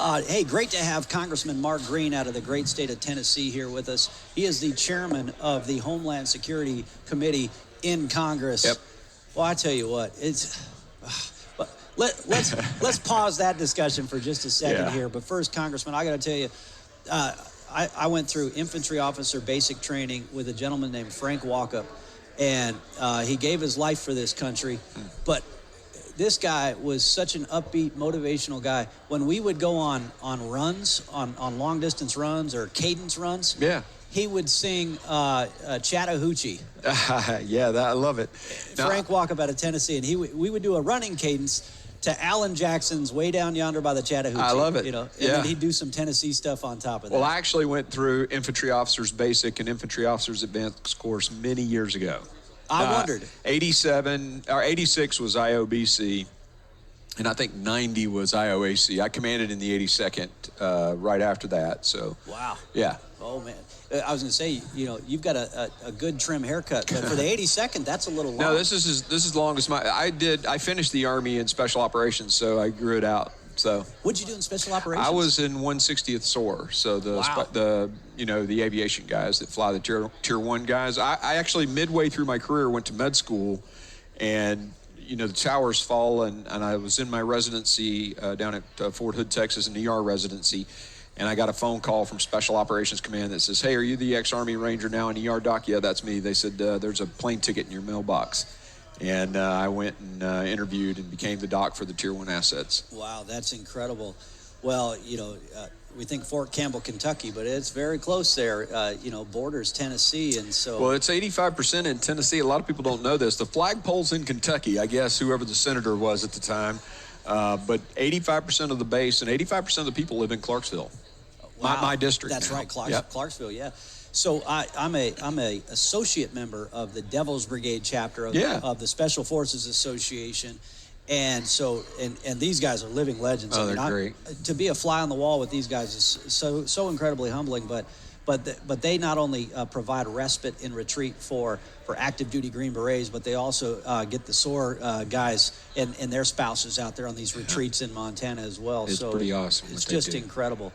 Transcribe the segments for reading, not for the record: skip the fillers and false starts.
Hey, great to have Congressman Mark Green out of the great state of Tennessee here with us. He is the chairman of the Homeland Security Committee in Congress. Yep. Well, I tell you what, let's pause that discussion for just a second here. But first, Congressman, I got to tell you, I went through infantry officer basic training with a gentleman named Frank Walkup, and he gave his life for this country. But this guy was such an upbeat, motivational guy. When we would go on runs, on long-distance runs or cadence runs, he would sing Chattahoochee. I love it. Frank Walkup out of Tennessee, and we would do a running cadence to Alan Jackson's Way Down Yonder by the Chattahoochee. I love it. And then he'd do some Tennessee stuff on top of that. Well, I actually went through Infantry Officers Basic and Infantry Officers Advanced course many years ago. I wondered. 86 was IOBC, and I think 90 was IOAC. I commanded in the 82nd right after that. So. Wow. Yeah. Oh man, I was going to say, you've got a good trim haircut, but for the 82nd, that's a little long. No, this is long as I finished the Army in Special Operations, so I grew it out. So. What'd you do in Special Operations? I was in 160th SOAR, so the aviation guys that fly the tier 1 guys. I actually midway through my career went to med school, and the towers fall, and I was in my residency down at Fort Hood, Texas, an ER residency, and I got a phone call from Special Operations Command that says, "Hey, are you the ex-Army Ranger now in ER doc?" "Yeah, that's me." They said, "There's a plane ticket in your mailbox." And I went and interviewed and became the doc for the Tier 1 assets. Wow, that's incredible. Well, we think Fort Campbell, Kentucky, but it's very close there, borders Tennessee, and so... Well, it's 85% in Tennessee. A lot of people don't know this. The flagpole's in Kentucky, I guess, whoever the senator was at the time. But 85% of the base and 85% of the people live in Clarksville. Wow. My district. That's now. right, Yep. Clarksville, yeah. So I'm a associate member of the Devil's Brigade chapter of the Special Forces Association, and so and these guys are living legends. Oh, they're great. To be a fly on the wall with these guys is so incredibly humbling. But they not only provide respite in retreat for active duty Green Berets, but they also get the SOAR guys and their spouses out there on these retreats in Montana as well. It's pretty awesome. It's just incredible.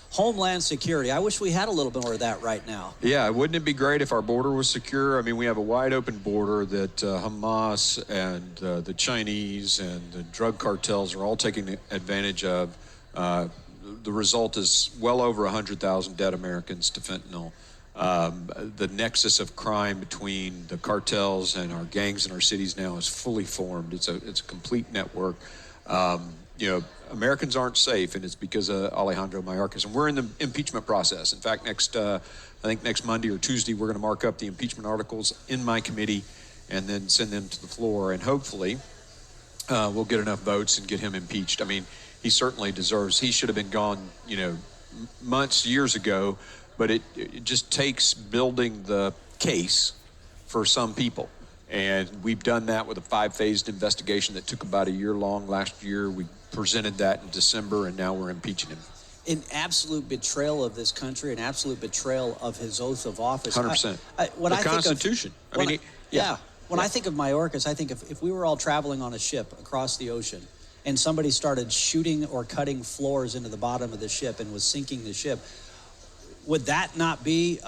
Homeland Security. I wish we had a little bit more of that right now. Yeah, wouldn't it be great if our border was secure? I mean, we have a wide open border that Hamas and the Chinese and the drug cartels are all taking advantage of. The result is well over 100,000 dead Americans to fentanyl. The nexus of crime between the cartels and our gangs in our cities now is fully formed. It's a complete network. Americans aren't safe, and it's because of Alejandro Mayorkas. And we're in the impeachment process. In fact, I think next Monday or Tuesday, we're going to mark up the impeachment articles in my committee and then send them to the floor. And hopefully we'll get enough votes and get him impeached. I mean, he certainly deserves. He should have been gone, years ago. But it just takes building the case for some people. And we've done that with a 5-phased investigation that took about a year long last year. We presented that in December, and now we're impeaching him. An absolute betrayal of this country, an absolute betrayal of his oath of office. 100%. The Constitution. When I think of Mayorkas, I think if we were all traveling on a ship across the ocean and somebody started shooting or cutting floors into the bottom of the ship and was sinking the ship, would that not be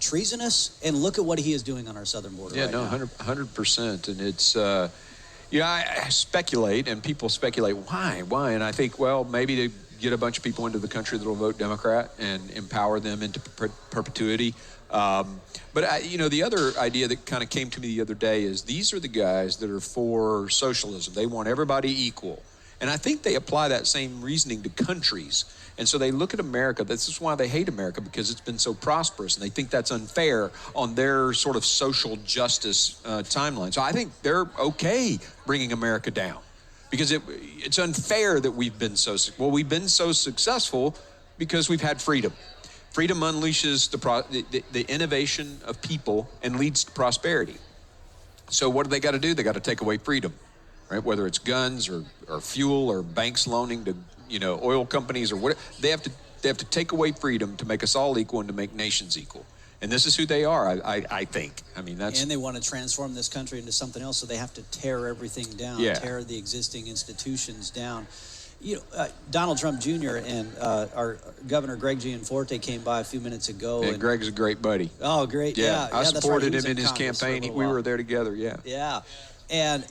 treasonous? And look at what he is doing on our southern border right now. 100%. And it's, I speculate, and people speculate, why? And I think, well, maybe to get a bunch of people into the country that will vote Democrat and empower them into perpetuity. But the other idea that kind of came to me the other day is these are the guys that are for socialism. They want everybody equal. And I think they apply that same reasoning to countries. And so they look at America. This is why they hate America, because it's been so prosperous. And they think that's unfair on their sort of social justice timeline. So I think they're okay bringing America down, because it's unfair that we've been so successful because we've had freedom. Freedom unleashes the innovation of people and leads to prosperity. So what do they got to do? They got to take away freedom. Right? Whether it's guns or fuel or banks loaning to oil companies or whatever, they have to take away freedom to make us all equal and to make nations equal. And this is who they are, I think. I mean, that's... And they want to transform this country into something else, so they have to tear everything down, tear the existing institutions down. Donald Trump Jr. and our Governor Greg Gianforte came by a few minutes ago. And Greg's a great buddy. Oh, great. Yeah, I supported him in his Congress campaign. We were there together, yeah. Yeah. And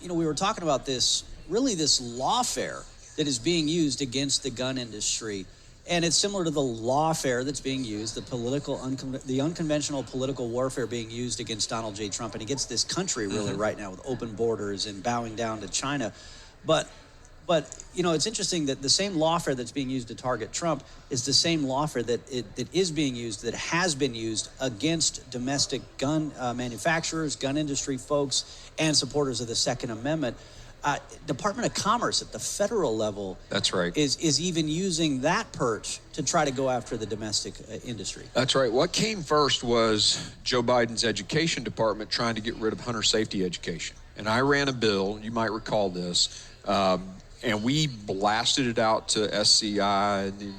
we were talking about this lawfare that is being used against the gun industry. And it's similar to the lawfare that's being used, the unconventional political warfare being used against Donald J. Trump and against this country really right now with open borders and bowing down to China. But it's interesting that the same lawfare that's being used to target Trump is the same lawfare that has been used against domestic gun manufacturers, gun industry folks, and supporters of the Second Amendment. Department of Commerce at the federal level, that's right, is even using that perch to try to go after the domestic industry. That's right. What came first was Joe Biden's education department trying to get rid of hunter safety education. And I ran a bill, you might recall this, and we blasted it out to SCI and the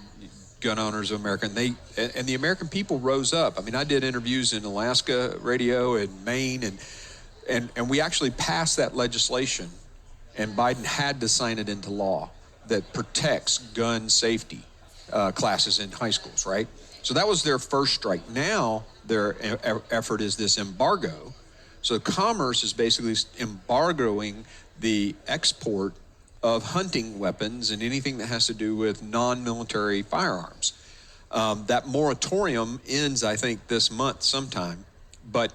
Gun Owners of America, and the American people rose up. I mean, I did interviews in Alaska radio and Maine, and we actually passed that legislation. And Biden had to sign it into law that protects gun safety classes in high schools, right? So that was their first strike. Now their effort is this embargo. So Commerce is basically embargoing the export of hunting weapons and anything that has to do with non-military firearms. That moratorium ends, I think, this month sometime. But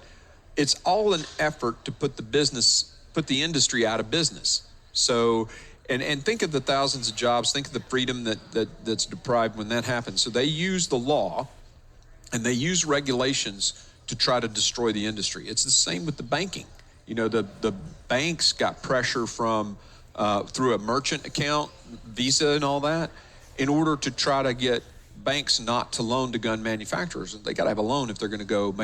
it's all an effort to put the industry out of business. So, and think of the thousands of jobs, think of the freedom that's deprived when that happens. So they use the law and they use regulations to try to destroy the industry. It's the same with the banking. The banks got pressure from through a merchant account, Visa and all that, in order to try to get banks not to loan to gun manufacturers. They got to have a loan if they're going to go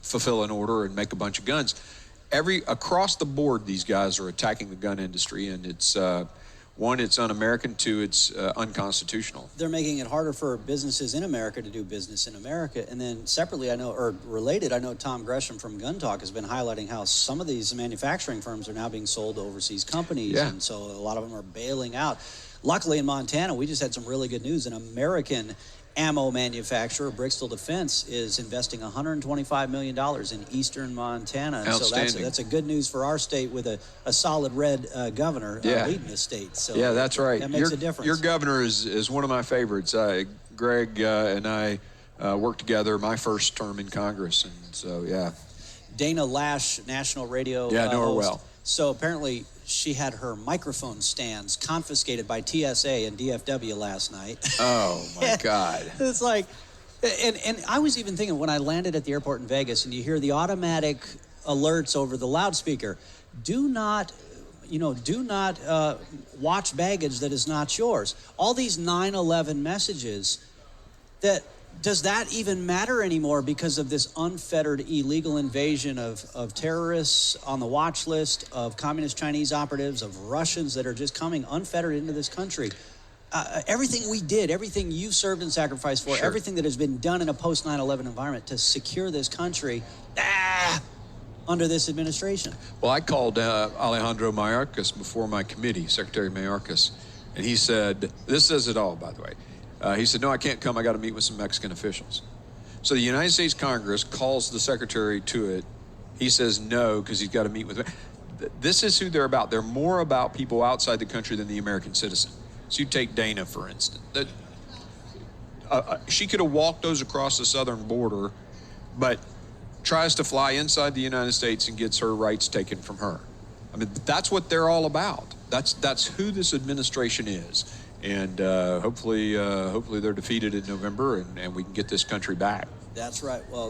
fulfill an order and make a bunch of guns. Across the board, these guys are attacking the gun industry, and it's one, it's un-American. Two, it's unconstitutional. They're making it harder for businesses in America to do business in America. And then separately, I know Tom Gresham from Gun Talk has been highlighting how some of these manufacturing firms are now being sold to overseas companies, and so a lot of them are bailing out. Luckily, in Montana, we just had some really good news. An American ammo manufacturer, Brickstall Defense, is investing $125 million in eastern Montana. Outstanding. So that's a good news for our state with a solid red governor leading the state. So yeah, that's right. That makes a difference. Your governor is one of my favorites. Greg and I worked together my first term in Congress, and so yeah. Dana Lash, national radio I know her host. well. So apparently she had her microphone stands confiscated by TSA and DFW last night. Oh, my God. It's like, and I was even thinking when I landed at the airport in Vegas and you hear the automatic alerts over the loudspeaker, do not watch baggage that is not yours. All these 9/11 messages, does that even matter anymore because of this unfettered illegal invasion of terrorists on the watch list, of communist Chinese operatives, of Russians that are just coming unfettered into this country? Everything we did, everything you served and sacrificed for, everything that has been done in a post 9/11 environment to secure this country, under this administration. Well, I called Alejandro Mayorkas before my committee, Secretary Mayorkas, and he said, this says it all, by the way. He said, no, I can't come. I got to meet with some Mexican officials. So the United States Congress calls the secretary to it. He says no because he's got to meet with them. This is who they're about. They're more about people outside the country than the American citizen. So you take Dana, for instance. She could have walked those across the southern border, but tries to fly inside the United States and gets her rights taken from her. I mean, that's what they're all about. That's who this administration is. And hopefully they're defeated in November and we can get this country back. That's right. Well,